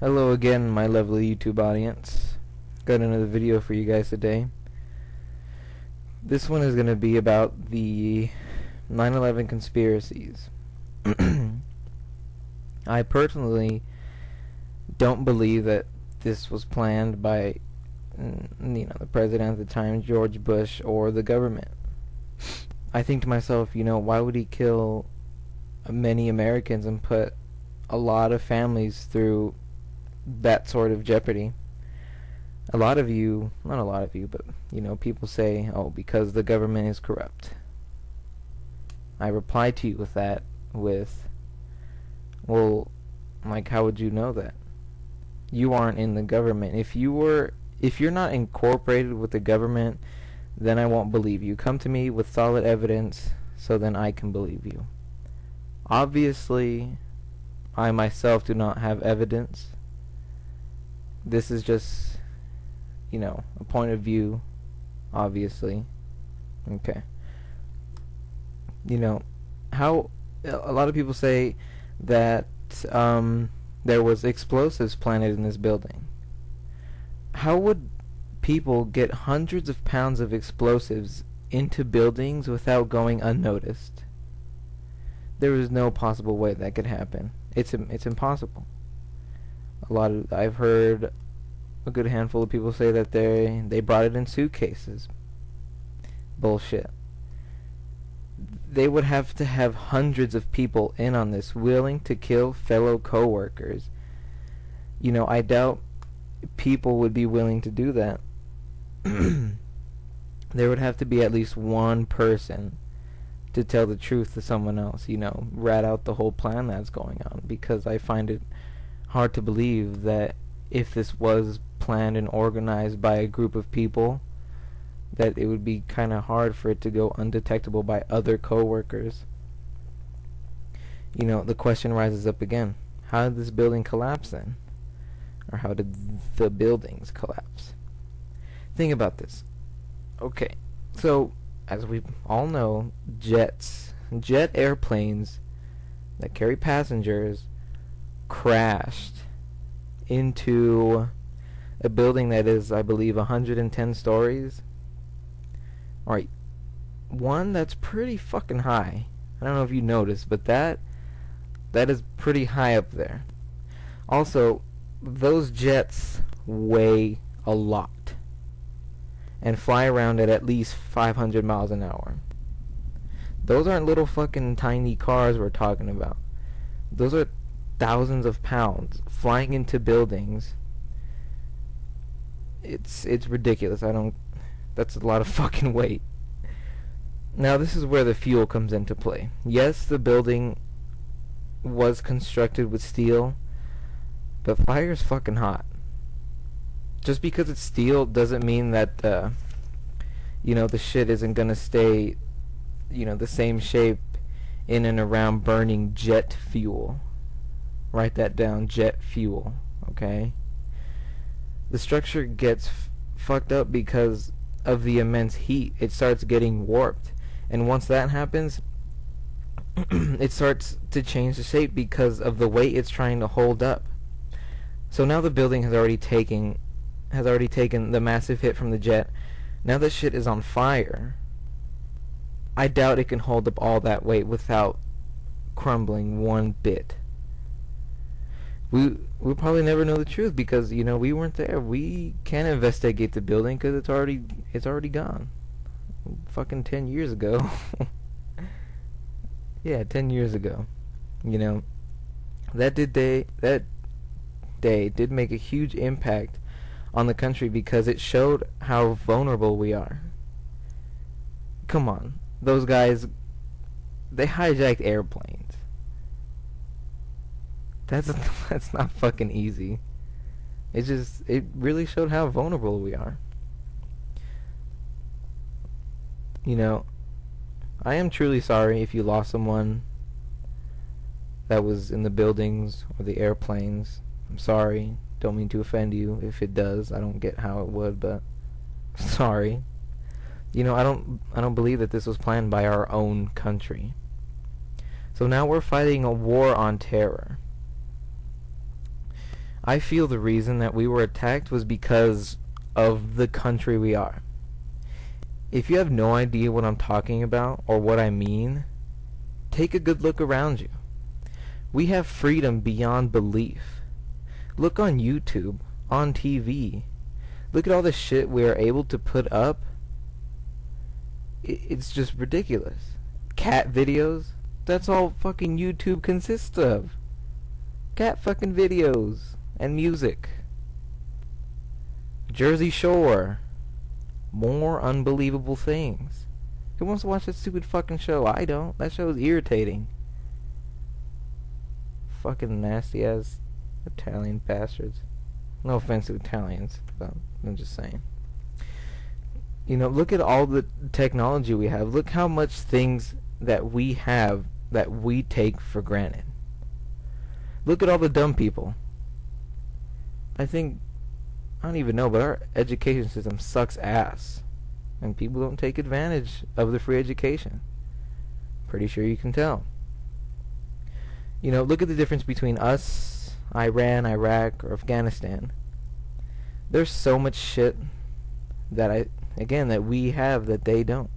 Hello again, my lovely YouTube audience. Got another video for you guys today. This one is going to be about the 9/11 conspiracies. I personally don't believe that this was planned by the president at the time, George Bush, or the government. I think to myself, why would he kill many Americans and put a lot of families through that sort of jeopardy? A lot of you, not a lot of you, but people say, oh, because the government is corrupt. I reply to you with that well, like, how would you know that? You aren't in the government. If you're not incorporated with the government, then I won't believe you. Come to me with solid evidence so then I can believe you. Obviously, I myself do not have evidence. This is just, a point of view, obviously. Okay. How a lot of people say that there was explosives planted in this building. How would people get hundreds of pounds of explosives into buildings without going unnoticed? There is no possible way that could happen. It's impossible. I've heard a good handful of people say that they brought it in suitcases. Bullshit. They would have to have hundreds of people in on this, willing to kill fellow co-workers. I doubt people would be willing to do that. There would have to be at least one person to tell the truth to someone else, rat out the whole plan that's going on, because I find it hard to believe that if this was planned and organized by a group of people, that it would be kind of hard for it to go undetectable by other co-workers. The question rises up again. How did this building collapse then? Or how did the buildings collapse? Think about this. Okay, so as we all know, jet airplanes that carry passengers crashed into a building that is, I believe, 110 stories. Alright, one that's pretty fucking high. I don't know if you noticed, but that is pretty high up there. Also, those jets weigh a lot and fly around at least 500 miles an hour. Those aren't little fucking tiny cars we're talking about. Those are thousands of pounds flying into buildings. It's ridiculous. That's a lot of fucking weight. Now this is where the fuel comes into play. Yes, the building was constructed with steel, but fire is fucking hot. Just because it's steel doesn't mean that the shit isn't gonna stay the same shape in and around burning jet fuel. Write that down, jet fuel, okay? The structure gets fucked up because of the immense heat. It starts getting warped, and once that happens, it starts to change the shape because of the weight it's trying to hold up. So now the building has already taken the massive hit from the jet. Now this shit is on fire. I doubt it can hold up all that weight without crumbling one bit. We'll probably never know the truth because we weren't there. We can't investigate the building because it's already gone. Fucking 10 years ago. Yeah, 10 years ago. That day did make a huge impact on the country because it showed how vulnerable we are. Come on, those guys, they hijacked airplanes. That's not fucking easy. It really showed how vulnerable we are. I am truly sorry if you lost someone that was in the buildings or the airplanes. I'm sorry. Don't mean to offend you. If it does, I don't get how it would, but sorry. I don't believe that this was planned by our own country. So now we're fighting a war on terror. I feel the reason that we were attacked was because of the country we are. If you have no idea what I'm talking about or what I mean, take a good look around you. We have freedom beyond belief. Look on YouTube, on TV. Look at all the shit we are able to put up. It's just ridiculous. Cat videos, that's all fucking YouTube consists of. Cat fucking videos and music. Jersey Shore. More unbelievable things. Who wants to watch that stupid fucking show? I don't. That show is irritating. Fucking nasty ass Italian bastards. No offense to Italians, but I'm just saying. You know, look at all the technology we have. Look how much things that we have that we take for granted. Look at all the dumb people. I don't even know, but our education system sucks ass. And people don't take advantage of the free education. Pretty sure you can tell. You know, look at the difference between us, Iran, Iraq, or Afghanistan. There's so much shit that that we have that they don't.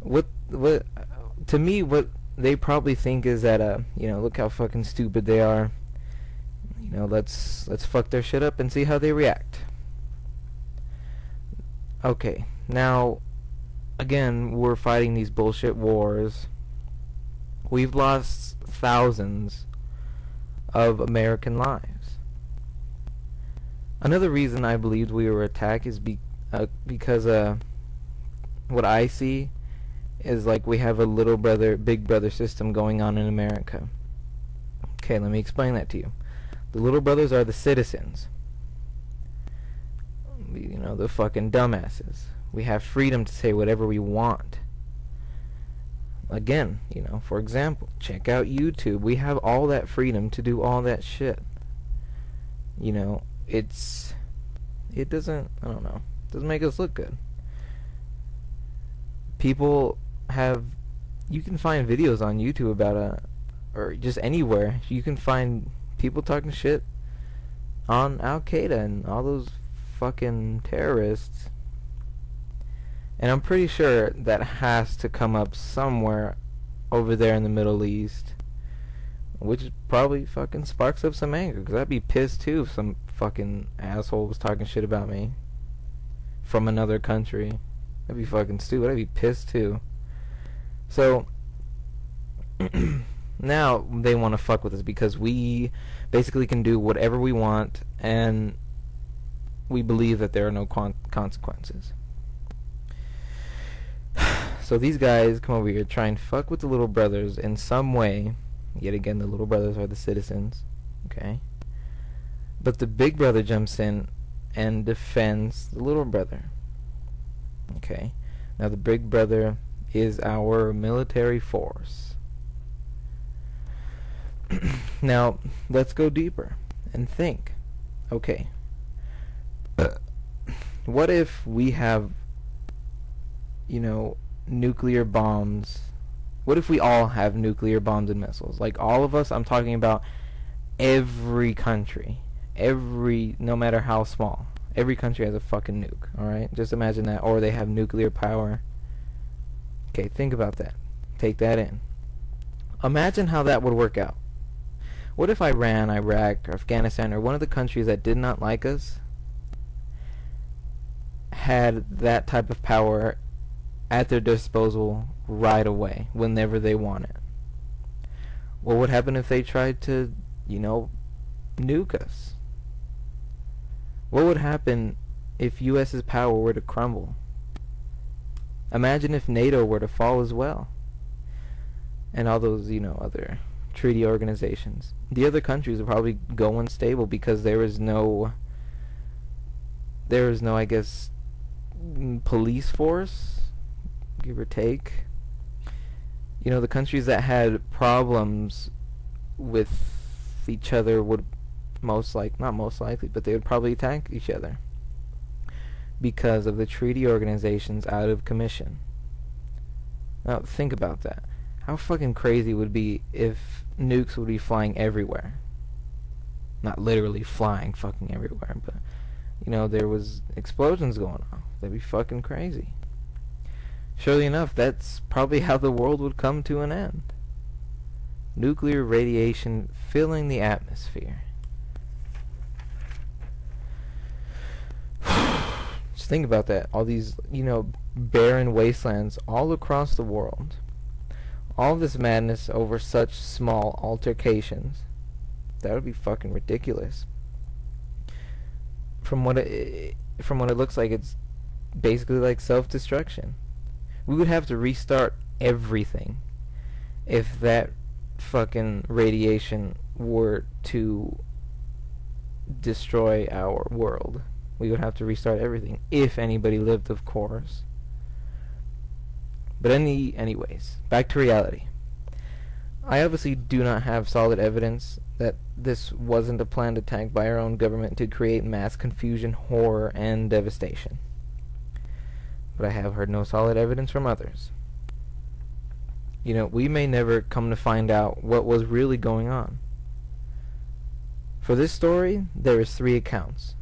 What to me, what they probably think is that look how fucking stupid they are. You know, let's fuck their shit up and see how they react. Okay, now again, we're fighting these bullshit wars. We've lost thousands of American lives. Another reason I believed we were attacked is because what I see is like we have a little brother, big brother system going on in America. Okay, let me explain that to you. The little brothers are the citizens. You know, the fucking dumbasses. We have freedom to say whatever we want. Again, you know, for example, check out YouTube. We have all that freedom to do all that shit. You know, it doesn't make us look good. You can find videos on YouTube about or just anywhere. You can find people talking shit on Al-Qaeda and all those fucking terrorists. And I'm pretty sure that has to come up somewhere over there in the Middle East, which probably fucking sparks up some anger, because I'd be pissed too if some fucking asshole was talking shit about me from another country. That'd be fucking stupid. I'd be pissed too. So now they want to fuck with us because we basically can do whatever we want, and we believe that there are no consequences. So these guys come over here, try and fuck with the little brothers in some way. Yet again, the little brothers are the citizens. Okay? But the big brother jumps in and defends the little brother. Okay? Now the big brother is our military force. Now, let's go deeper and think. Okay. What if we have, nuclear bombs? What if we all have nuclear bombs and missiles? Like, all of us, I'm talking about every country. No matter how small. Every country has a fucking nuke, alright? Just imagine that. Or they have nuclear power. Okay, think about that. Take that in. Imagine how that would work out. What if Iran, Iraq, or Afghanistan, or one of the countries that did not like us had that type of power at their disposal right away, whenever they want it? What would happen if they tried to, nuke us? What would happen if US's power were to crumble? Imagine if NATO were to fall as well. And all those, other treaty organizations. The other countries would probably go unstable because there is no, I guess, police force, give or take. The countries that had problems with each other would not most likely, but they would probably attack each other because of the treaty organizations out of commission. Now, think about that. How fucking crazy would it be if nukes would be flying everywhere? Not literally flying fucking everywhere, but, you know, there was explosions going on. That'd be fucking crazy. Surely enough, that's probably how the world would come to an end. Nuclear radiation filling the atmosphere. Just think about that. All these, you know, barren wastelands all across the world. All this madness over such small altercations. That would be fucking ridiculous. From what it looks like, it's basically like self-destruction. We would have to restart everything if that fucking radiation were to destroy our world. We would have to restart everything, if anybody lived, of course. But anyways, back to reality. I obviously do not have solid evidence that this wasn't a planned attack by our own government to create mass confusion, horror, and devastation. But I have heard no solid evidence from others. You know, we may never come to find out what was really going on. For this story, there is 3 accounts.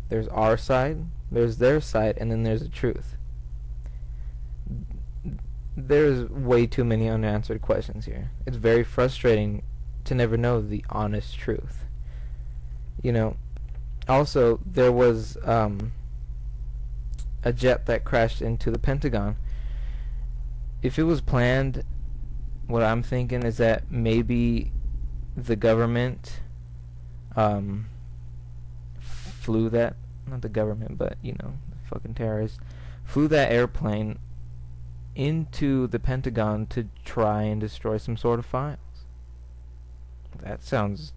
There's our side, there's their side, and then there's the truth. There's way too many unanswered questions here. It's very frustrating to never know the honest truth. You know, also, there was a jet that crashed into the Pentagon. If it was planned, what I'm thinking is that maybe the government flew that, not the government, but, you know, the fucking terrorists, flew that airplane into the Pentagon to try and destroy some sort of files. That sounds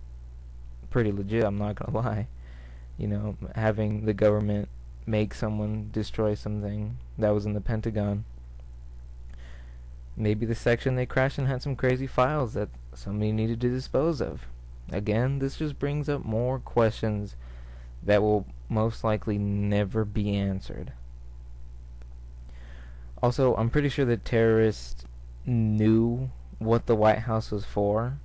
pretty legit, I'm not gonna lie. You know, having the government make someone destroy something that was in the Pentagon. Maybe the section they crashed in had some crazy files that somebody needed to dispose of. Again, this just brings up more questions that will most likely never be answered. Also, I'm pretty sure the terrorists knew what the White House was for.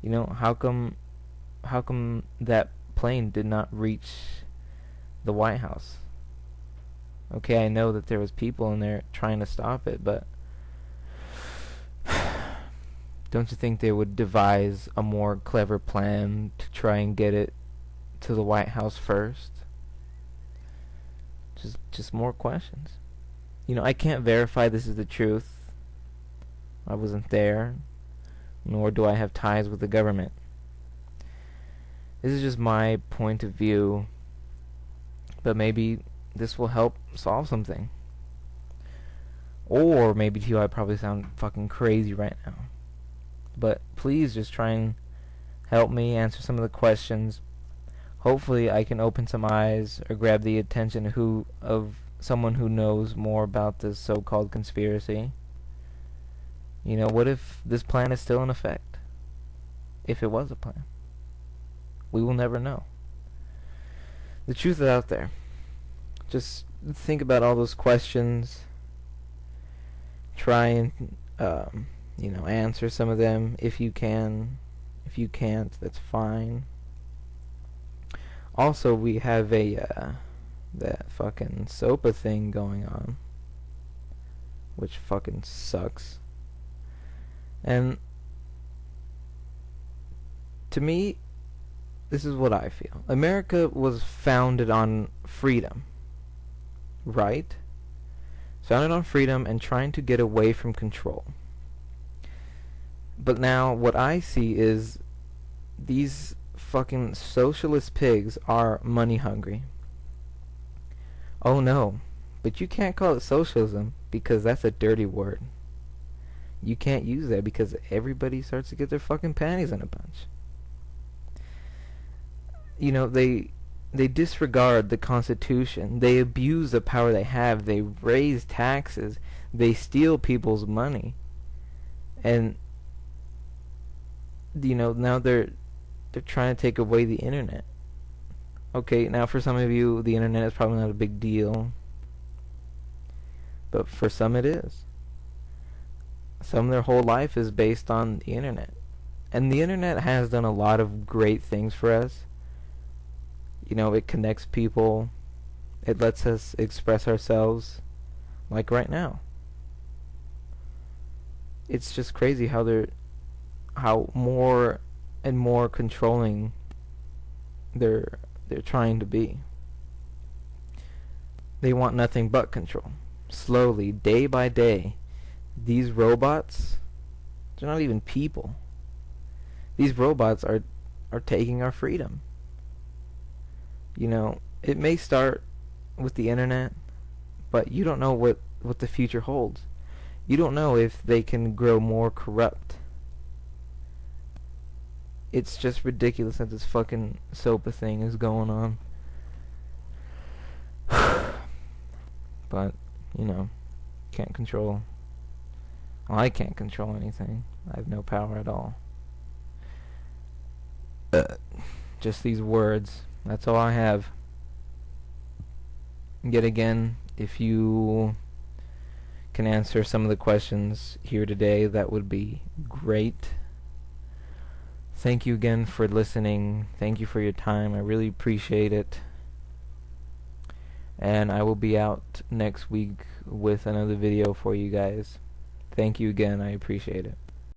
You know, how come that plane did not reach the White House? Okay, I know that there was people in there trying to stop it, but don't you think they would devise a more clever plan to try and get it to the White House first? Just more questions. You know, I can't verify this is the truth. I wasn't there, nor do I have ties with the government. This is just my point of view, but maybe this will help solve something. Or maybe to you I probably sound fucking crazy right now. But please just try and help me answer some of the questions. Hopefully I can open some eyes or grab the attention of someone who knows more about this so-called conspiracy. You know, what if this plan is still in effect? If it was a plan. We will never know. The truth is out there. Just think about all those questions. Try and, you know, answer some of them if you can. If you can't, that's fine. Also, we have that fucking SOPA thing going on, which fucking sucks. And to me, this is what I feel. America was founded on freedom, right? Founded on freedom and trying to get away from control. But now what I see is these fucking socialist pigs are money hungry. Oh no, but you can't call it socialism because that's a dirty word. You can't use that because everybody starts to get their fucking panties in a bunch. You know, they disregard the Constitution. They abuse the power they have. They raise taxes. They steal people's money. And, you know, now they're trying to take away the internet. Okay, now for some of you, the internet is probably not a big deal. But for some it is. Some of their whole life is based on the internet. And the internet has done a lot of great things for us. You know, it connects people. It lets us express ourselves, like right now. It's just crazy how more and more controlling they're trying to be. They want nothing but control. Slowly, day by day, these robots, they're not even people. These robots are taking our freedom. You know, it may start with the internet, but you don't know what the future holds. You don't know if they can grow more corrupt. It's just ridiculous that this fucking SOPA thing is going on. But, you know, can't control. Well, I can't control anything. I have no power at all. Just these words. That's all I have. Yet again, if you can answer some of the questions here today, that would be great. Thank you again for listening. Thank you for your time. I really appreciate it. And I will be out next week with another video for you guys. Thank you again. I appreciate it.